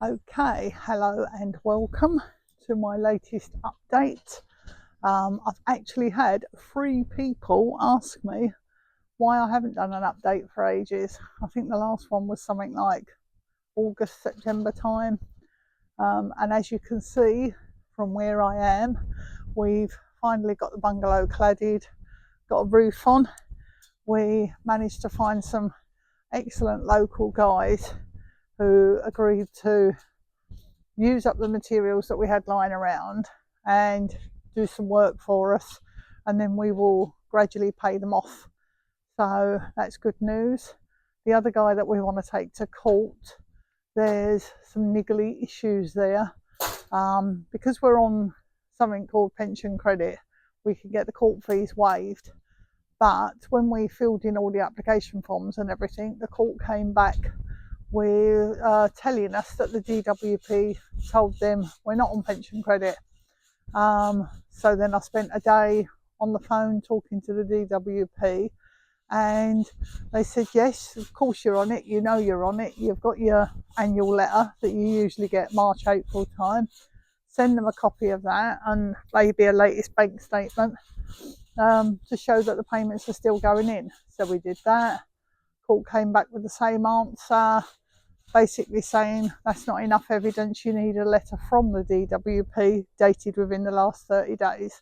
Okay, hello and welcome to my latest update. I've actually had 3 people ask me why I haven't done an update for ages. I think the last one was something like August, September time. And as you can see from where I am, we've finally got the bungalow cladded, got a roof on. We managed to find some excellent local guys who agreed to use up the materials that we had lying around and do some work for us, and then we will gradually pay them off. So that's good news. The other guy that we want to take to court, there's some niggly issues there. Because we're on something called pension credit, we can get the court fees waived. But when we filled in all the application forms and everything, the court came back with telling us that the DWP told them we're not on pension credit. So then I spent a day on the phone talking to the DWP, and they said, yes, of course you're on it, you know you're on it, you've got your annual letter that you usually get March, April time, send them a copy of that and maybe a latest bank statement to show that the payments are still going in. So we did that. Court came back with the same answer, basically saying that's not enough evidence, you need a letter from the DWP dated within the last 30 days.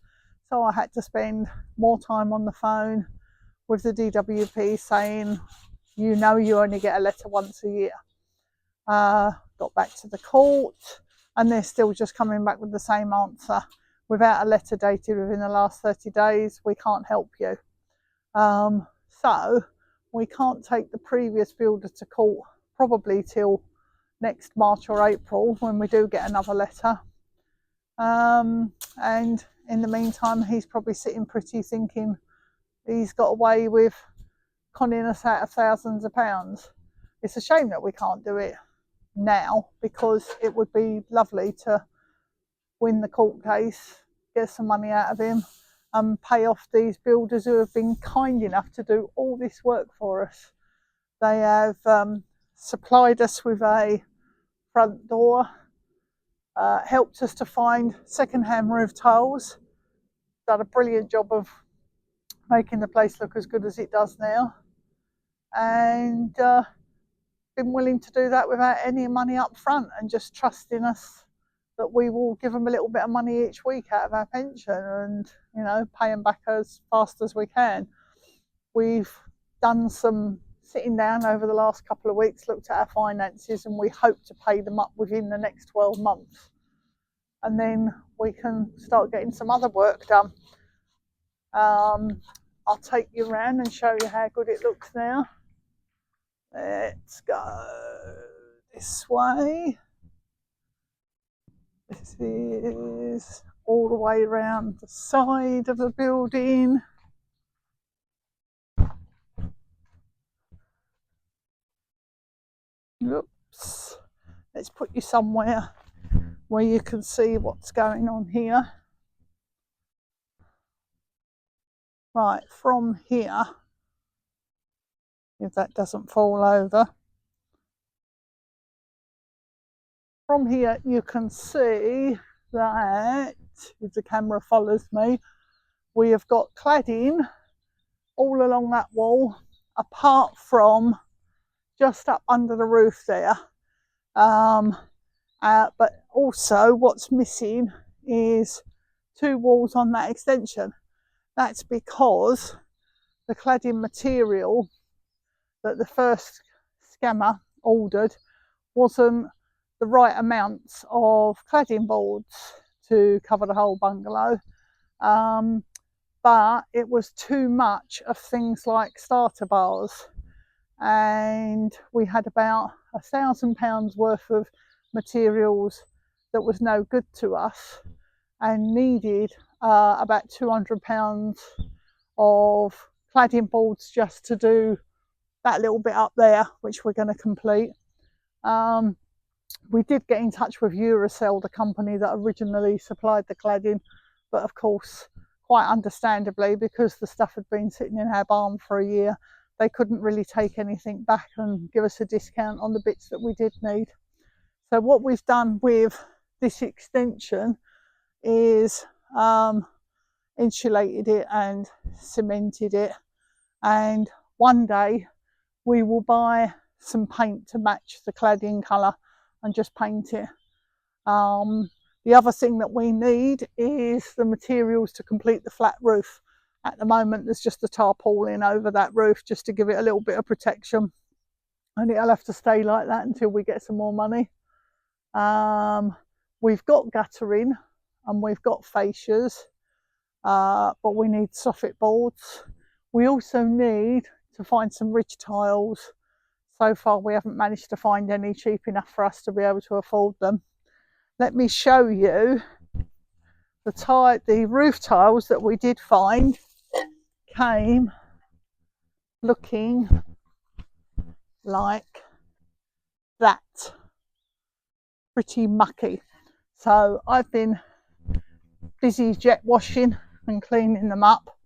So I had to spend more time on the phone with the DWP saying, you know, you only get a letter once a year. Got back to the court and they're still just coming back with the same answer. Without a letter dated within the last 30 days, we can't help you. So we can't take the previous builder to court probably till next March or April when we do get another letter. And in the meantime, he's probably sitting pretty thinking he's got away with conning us out of thousands of pounds. It's a shame that we can't do it now, because it would be lovely to win the court case, get some money out of him, and pay off these builders who have been kind enough to do all this work for us. They have supplied us with a front door, helped us to find second-hand roof tiles, done a brilliant job of making the place look as good as it does now, and been willing to do that without any money up front and just trusting us that we will give them a little bit of money each week out of our pension and, you know, pay them back as fast as we can. We've done some sitting down over the last couple of weeks, looked at our finances, and we hope to pay them up within the next 12 months. And then we can start getting some other work done. I'll take you around and show you how good it looks now. Let's go this way. This is all the way around the side of the building. Oops. Let's put you somewhere where you can see what's going on here. Right, from here, if that doesn't fall over, from here you can see that, if the camera follows me, we have got cladding all along that wall, apart from just up under the roof there. But also what's missing is 2 walls on that extension. That's because the cladding material that the first scammer ordered wasn't the right amounts of cladding boards to cover the whole bungalow, but it was too much of things like starter bars, and we had about £1,000 worth of materials that was no good to us and needed about £200 of cladding boards just to do that little bit up there, which we're going to complete. We did get in touch with Eurocell, the company that originally supplied the cladding, but of course, quite understandably, because the stuff had been sitting in our barn for a year, they couldn't really take anything back and give us a discount on the bits that we did need. So what we've done with this extension is insulated it and cemented it, and one day we will buy some paint to match the cladding colour and just paint it. The other thing that we need is the materials to complete the flat roof. At the moment there's just a tarpaulin over that roof just to give it a little bit of protection, and it'll have to stay like that until we get some more money. We've got guttering and we've got fascias, but we need soffit boards. We also need to find some ridge tiles. So far we haven't managed to find any cheap enough for us to be able to afford them. Let me show you the roof tiles that we did find. Came looking like that, pretty mucky. So I've been busy jet washing and cleaning them up.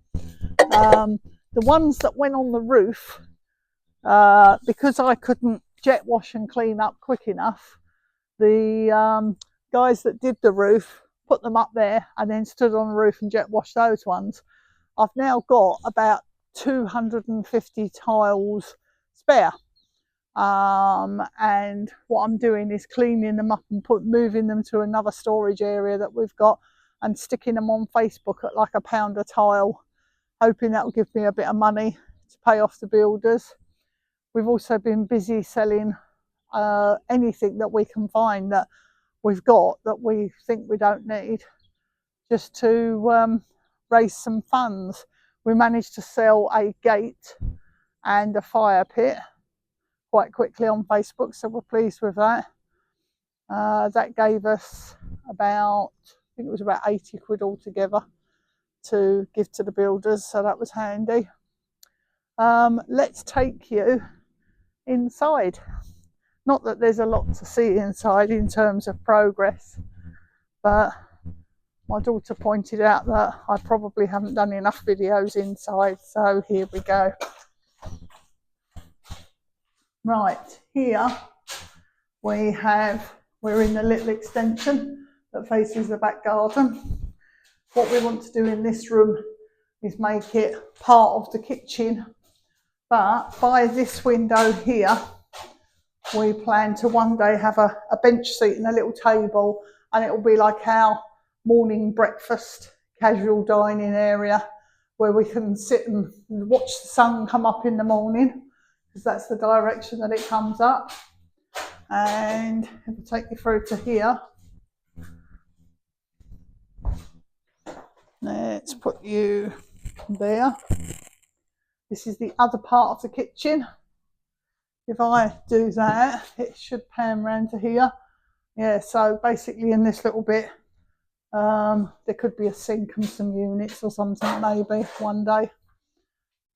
The ones that went on the roof, because I couldn't jet wash and clean up quick enough, the guys that did the roof put them up there and then stood on the roof and jet washed those ones. I've now got about 250 tiles spare, and what I'm doing is cleaning them up and moving them to another storage area that we've got and sticking them on Facebook at like £1 a tile, hoping that will give me a bit of money to pay off the builders. We've also been busy selling anything that we can find that we've got that we think we don't need, just to raise some funds. We managed to sell a gate and a fire pit quite quickly on Facebook, so we're pleased with that. That gave us about, I think it was about 80 quid altogether to give to the builders, so that was handy. Let's take you inside. Not that there's a lot to see inside in terms of progress, but my daughter pointed out that I probably haven't done enough videos inside, so here we go. Right, here we're in the little extension that faces the back garden. What we want to do in this room is make it part of the kitchen, but by this window here we plan to one day have a bench seat and a little table, and it will be like our morning breakfast casual dining area where we can sit and watch the sun come up in the morning, because that's the direction that it comes up. And if I take you through to here, let's put you there. This is the other part of the kitchen. If I do that, it should pan round to here. Yeah, so basically in this little bit, there could be a sink and some units or something maybe one day.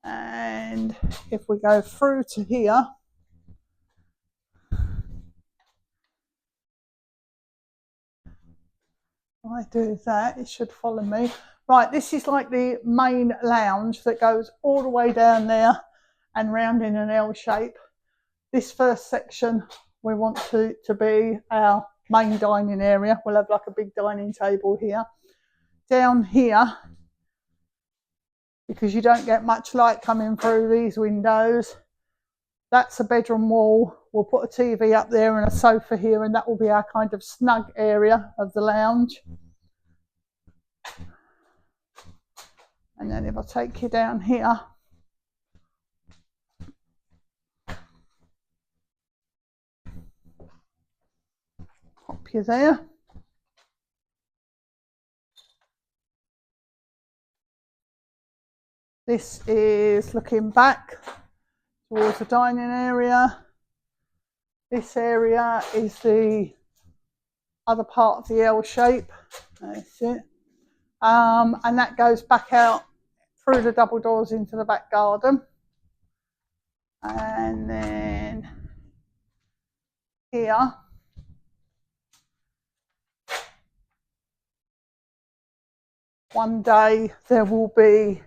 And if we go through to here, if I do that, it should follow me. Right, this is like the main lounge that goes all the way down there and round in an L shape. This first section we want to be our main dining area. We'll have like a big dining table here. Down here, because you don't get much light coming through these windows, that's a bedroom wall. We'll put a TV up there and a sofa here, and that will be our kind of snug area of the lounge. And then if I take you down here, pop you there. This is looking back towards the dining area. This area is the other part of the L shape. That's it. And that goes back out through the double doors into the back garden. And then here, one day there will be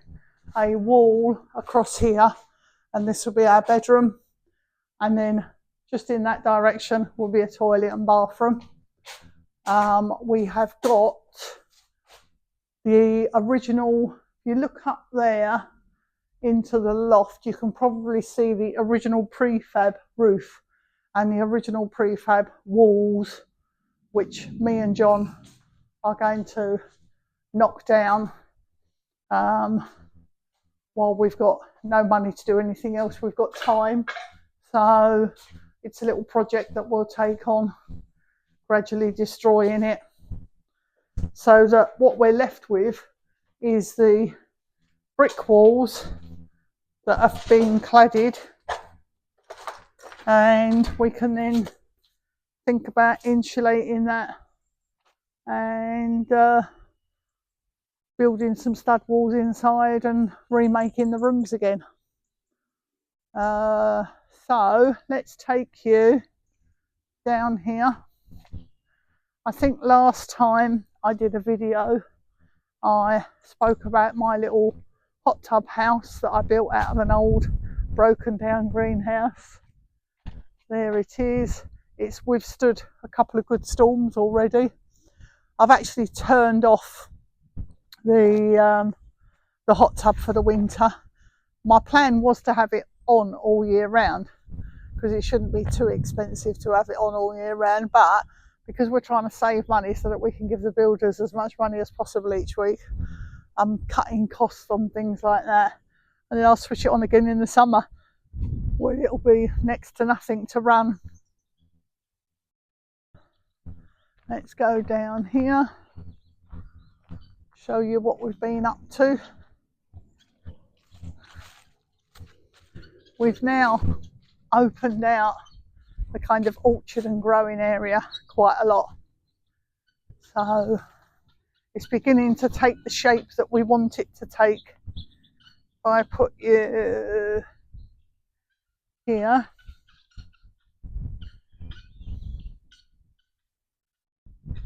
a wall across here, and this will be our bedroom. And then just in that direction will be a toilet and bathroom. We have got the original, if you look up there into the loft, you can probably see the original prefab roof and the original prefab walls, which me and John are going to knock down while we've got no money to do anything else. We've got time, so it's a little project that we'll take on, gradually destroying it, so that what we're left with is the brick walls that have been cladded, and we can then think about insulating that and building some stud walls inside and remaking the rooms again. So let's take you down here. I think last time I did a video, I spoke about my little hot tub house that I built out of an old broken down greenhouse. There it is. It's withstood a couple of good storms already. I've actually turned off the hot tub for the winter. My plan was to have it on all year round, because it shouldn't be too expensive to have it on all year round, but because we're trying to save money so that we can give the builders as much money as possible each week, I'm cutting costs on things like that, and then I'll switch it on again in the summer where it'll be next to nothing to run. Let's go down here, show you what we've been up to. We've now opened out the kind of orchard and growing area quite a lot, so it's beginning to take the shape that we want it to take. If I put you here, it's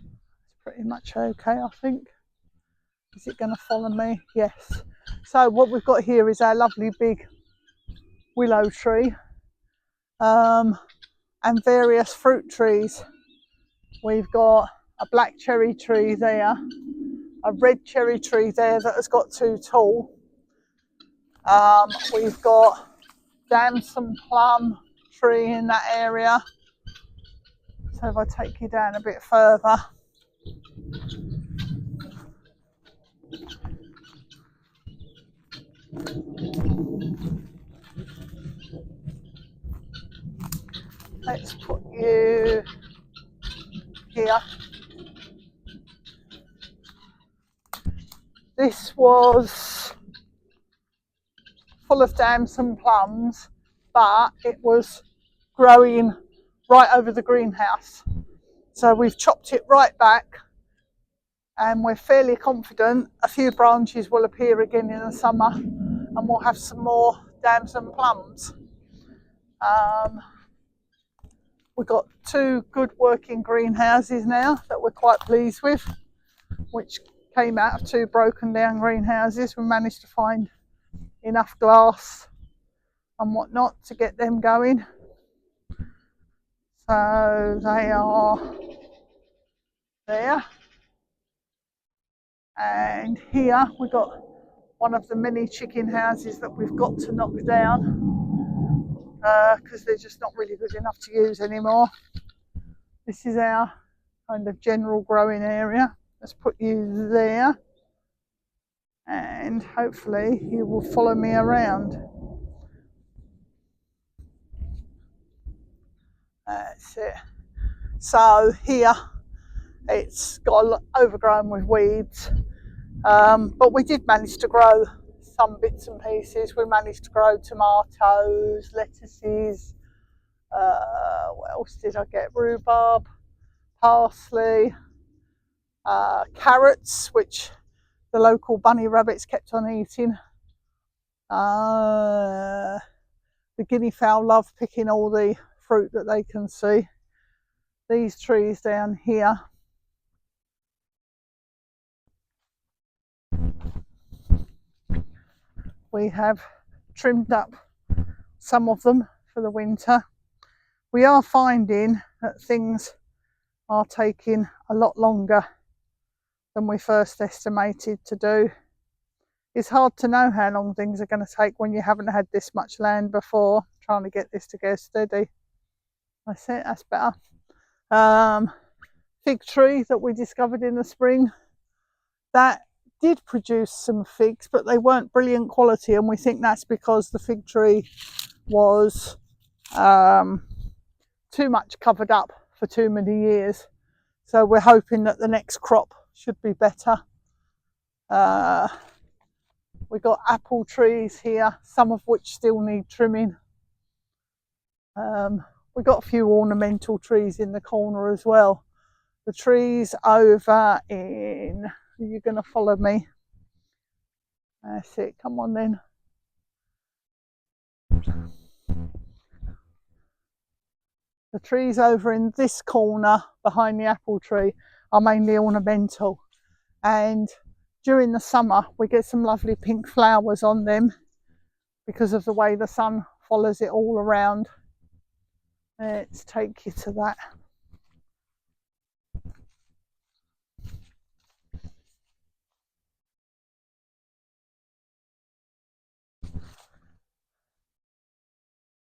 pretty much okay, I think. Is it going to follow me? Yes. So what we've got here is our lovely big willow tree, and various fruit trees. We've got a black cherry tree there, a red cherry tree there that has got too tall. We've got damson plum tree in that area. So if I take you down a bit further, let's put you here. This was full of damson plums, but it was growing right over the greenhouse. So we've chopped it right back, and we're fairly confident a few branches will appear again in the summer and we'll have some more damson plums. We've got two good working greenhouses now that we're quite pleased with, which came out of two broken down greenhouses. We managed to find enough glass and whatnot to get them going. So they are there. And here we've got one of the many chicken houses that we've got to knock down, because they're just not really good enough to use anymore. This is our kind of general growing area. Let's put you there, and hopefully you will follow me around. That's it. So here it's got overgrown with weeds, but we did manage to grow some bits and pieces. We managed to grow tomatoes, lettuces, what else did I get? Rhubarb, parsley, carrots, which the local bunny rabbits kept on eating. The guinea fowl love picking all the fruit that they can see. These trees down here, we have trimmed up some of them for the winter. we are finding that things are taking a lot longer than we first estimated to do. It's hard to know how long things are going to take when you haven't had this much land before. Trying to get this to go steady. That's it, that's better. Fig tree that we discovered in the spring, that did produce some figs, but they weren't brilliant quality, and we think that's because the fig tree was too much covered up for too many years. So we're hoping that the next crop should be better. We've got apple trees here, some of which still need trimming. We've got a few ornamental trees in the corner as well. The trees over in, you're going to follow me. That's it, come on then. The trees over in this corner behind the apple tree are mainly ornamental, and during the summer we get some lovely pink flowers on them because of the way the sun follows it all around. Let's take you to that.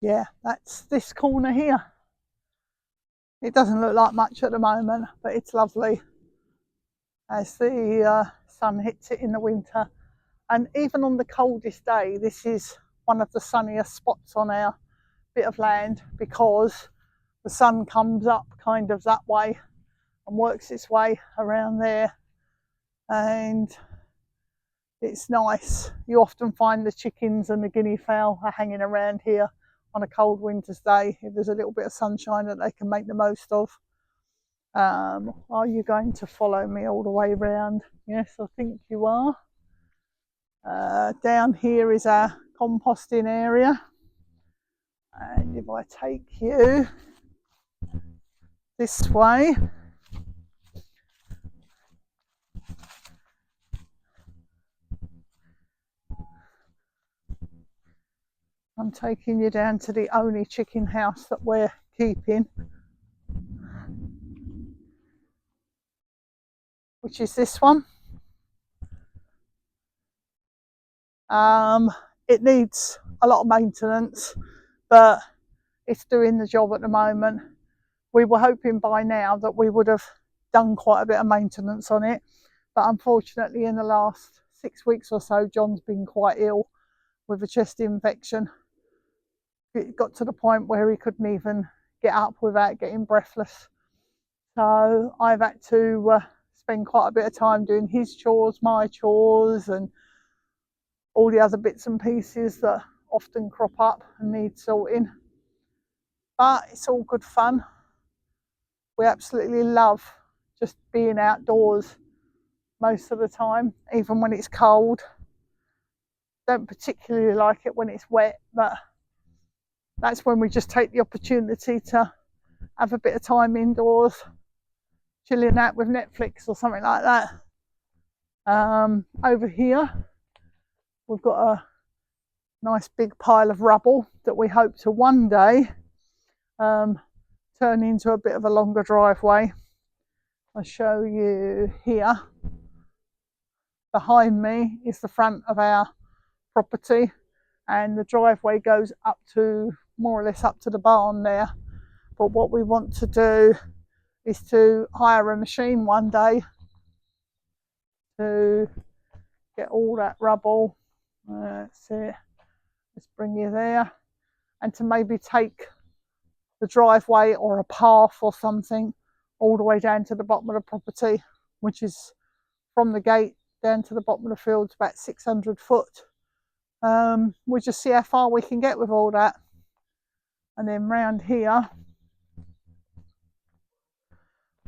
Yeah, that's this corner here. It doesn't look like much at the moment, but it's lovely as the sun hits it in the winter. And even on the coldest day, this is one of the sunniest spots on our bit of land because the sun comes up kind of that way and works its way around there, and it's nice. You often find the chickens and the guinea fowl are hanging around here on a cold winter's day if there's a little bit of sunshine that they can make the most of. Are you going to follow me all the way around? Yes, I think you are. Down here is our composting area, and if I take you this way, I'm taking you down to the only chicken house that we're keeping, which is this one. It needs a lot of maintenance, but it's doing the job at the moment. We were hoping by now that we would have done quite a bit of maintenance on it, but unfortunately in the last 6 weeks or so, John's been quite ill with a chest infection. It got to the point where he couldn't even get up without getting breathless. So I've had to spend quite a bit of time doing his chores, my chores, and all the other bits and pieces that often crop up and need sorting. But it's all good fun. We absolutely love just being outdoors most of the time, even when it's cold. Don't particularly like it when it's wet, but that's when we just take the opportunity to have a bit of time indoors, chilling out with Netflix or something like that. Over here we've got a nice big pile of rubble that we hope to one day turn into a bit of a longer driveway. I'll show you here. Behind me is the front of our property, and the driveway goes up to more or less up to the barn there. But what we want to do is to hire a machine one day to get all that rubble. That's it. Let's bring you there, and to maybe take the driveway or a path or something all the way down to the bottom of the property, which is from the gate down to the bottom of the fields about 600 foot. We'll just see how far we can get with all that. And then round here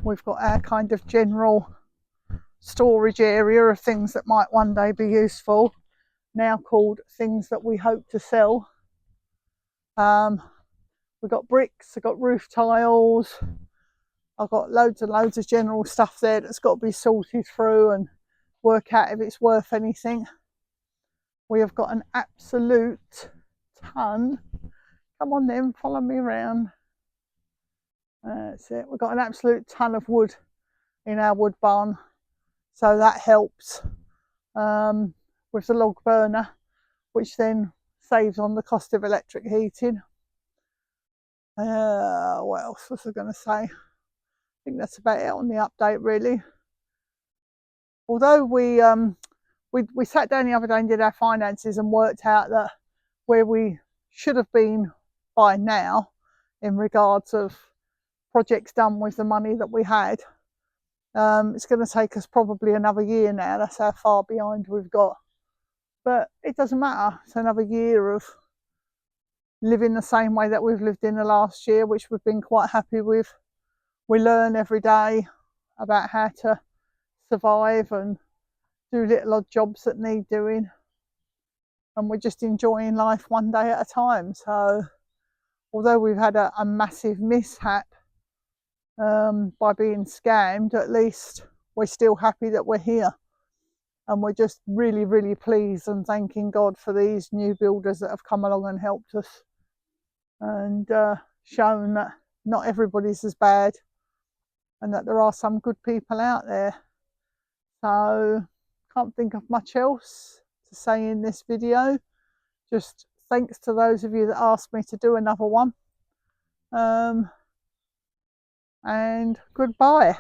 we've got our kind of general storage area of things that might one day be useful, now called things that we hope to sell. We've got bricks, I've got roof tiles, I've got loads and loads of general stuff there that's got to be sorted through and work out if it's worth anything. We have got an absolute ton. Come on then, follow me around. That's it. We've got an absolute ton of wood in our wood barn, so that helps with the log burner, which then saves on the cost of electric heating. What else was I going to say? I think that's about it on the update, really. Although we sat down the other day and did our finances and worked out that where we should have been by now in regards of projects done with the money that we had, it's going to take us probably another year now. That's how far behind we've got. But it doesn't matter. It's another year of living the same way that we've lived in the last year, which we've been quite happy with. We learn every day about how to survive and do little odd jobs that need doing, and we're just enjoying life one day at a time. So although we've had a massive mishap by being scammed, at least we're still happy that we're here, and we're just really pleased and thanking God for these new builders that have come along and helped us and shown that not everybody's as bad and that there are some good people out there. So can't think of much else to say in this video. Just thanks to those of you that asked me to do another one, and goodbye.